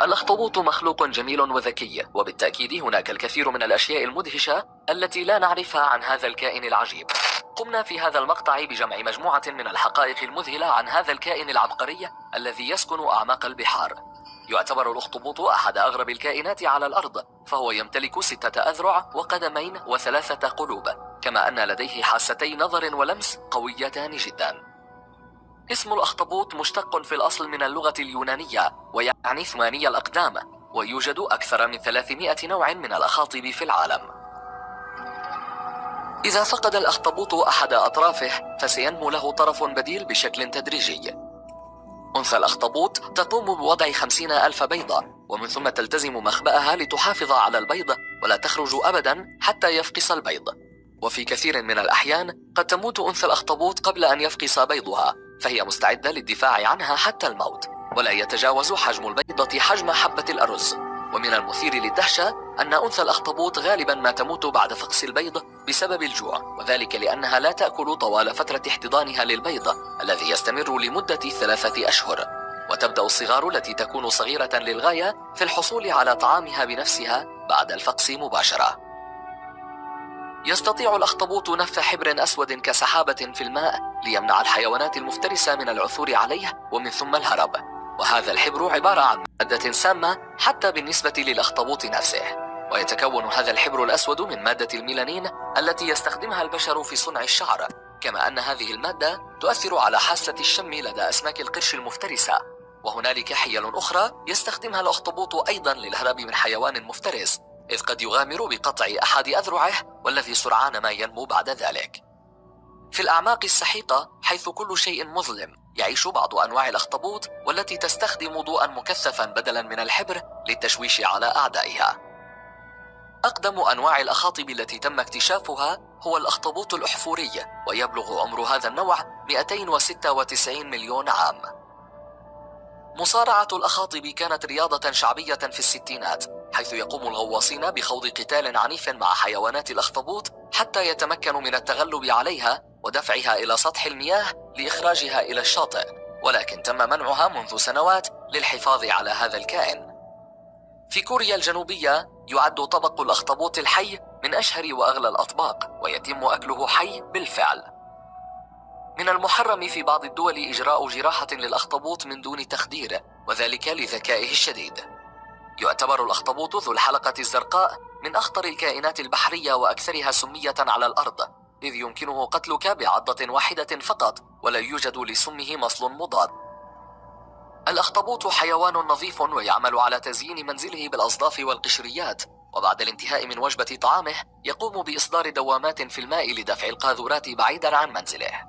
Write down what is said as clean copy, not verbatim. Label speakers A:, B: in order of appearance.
A: الأخطبوط مخلوق جميل وذكي، وبالتأكيد هناك الكثير من الأشياء المدهشة التي لا نعرفها عن هذا الكائن العجيب. قمنا في هذا المقطع بجمع مجموعة من الحقائق المذهلة عن هذا الكائن العبقري الذي يسكن أعماق البحار. يعتبر الأخطبوط أحد أغرب الكائنات على الأرض، فهو يمتلك 6 أذرع وقدمين و3 قلوب، كما أن لديه حاستي نظر ولمس قويتان جدا. اسم الأخطبوط مشتق في الأصل من اللغة اليونانية ويعني 8 الأقدام، ويوجد أكثر من 300 نوع من الأخاطب في العالم. إذا فقد الأخطبوط أحد أطرافه فسينمو له طرف بديل بشكل تدريجي. أنثى الأخطبوط تقوم بوضع 50,000 بيضة، ومن ثم تلتزم مخبأها لتحافظ على البيض ولا تخرج أبدا حتى يفقس البيض. وفي كثير من الأحيان قد تموت أنثى الأخطبوط قبل أن يفقس بيضها، فهي مستعدة للدفاع عنها حتى الموت، ولا يتجاوز حجم البيضة حجم حبة الأرز. ومن المثير للدهشة أن أنثى الأخطبوط غالبا ما تموت بعد فقس البيض بسبب الجوع، وذلك لأنها لا تأكل طوال فترة احتضانها للبيض الذي يستمر لمدة 3 أشهر. وتبدأ الصغار التي تكون صغيرة للغاية في الحصول على طعامها بنفسها بعد الفقس مباشرة. يستطيع الأخطبوط نفث حبر أسود كسحابة في الماء ليمنع الحيوانات المفترسة من العثور عليه ومن ثم الهرب، وهذا الحبر عبارة عن مادة سامة حتى بالنسبة للأخطبوط نفسه. ويتكون هذا الحبر الأسود من مادة الميلانين التي يستخدمها البشر في صنع الشعر، كما أن هذه المادة تؤثر على حاسة الشم لدى أسماك القرش المفترسة. وهنالك حيل أخرى يستخدمها الأخطبوط أيضا للهرب من حيوان مفترس، إذ قد يغامر بقطع أحد أذرعه والذي سرعان ما ينمو بعد ذلك. في الأعماق السحيقة حيث كل شيء مظلم يعيش بعض أنواع الأخطبوط، والتي تستخدم ضوءا مكثفا بدلا من الحبر للتشويش على أعدائها. أقدم أنواع الأخاطب التي تم اكتشافها هو الأخطبوط الأحفوري، ويبلغ عمر هذا النوع 296 مليون عام. مصارعة الأخاطب كانت رياضة شعبية في الستينات، حيث يقوم الغواصين بخوض قتال عنيف مع حيوانات الأخطبوط حتى يتمكنوا من التغلب عليها ودفعها إلى سطح المياه لإخراجها إلى الشاطئ، ولكن تم منعها منذ سنوات للحفاظ على هذا الكائن. في كوريا الجنوبية يعد طبق الأخطبوط الحي من أشهر وأغلى الأطباق، ويتم أكله حي بالفعل. من المحرم في بعض الدول إجراء جراحة للأخطبوط من دون تخدير، وذلك لذكائه الشديد. يعتبر الأخطبوط ذو الحلقة الزرقاء من أخطر الكائنات البحرية وأكثرها سمية على الأرض، إذ يمكنه قتلك بعضة واحدة فقط ولا يوجد لسمه مصل مضاد. الأخطبوط حيوان نظيف ويعمل على تزيين منزله بالأصداف والقشريات، وبعد الانتهاء من وجبة طعامه يقوم بإصدار دوامات في الماء لدفع القاذورات بعيدا عن منزله.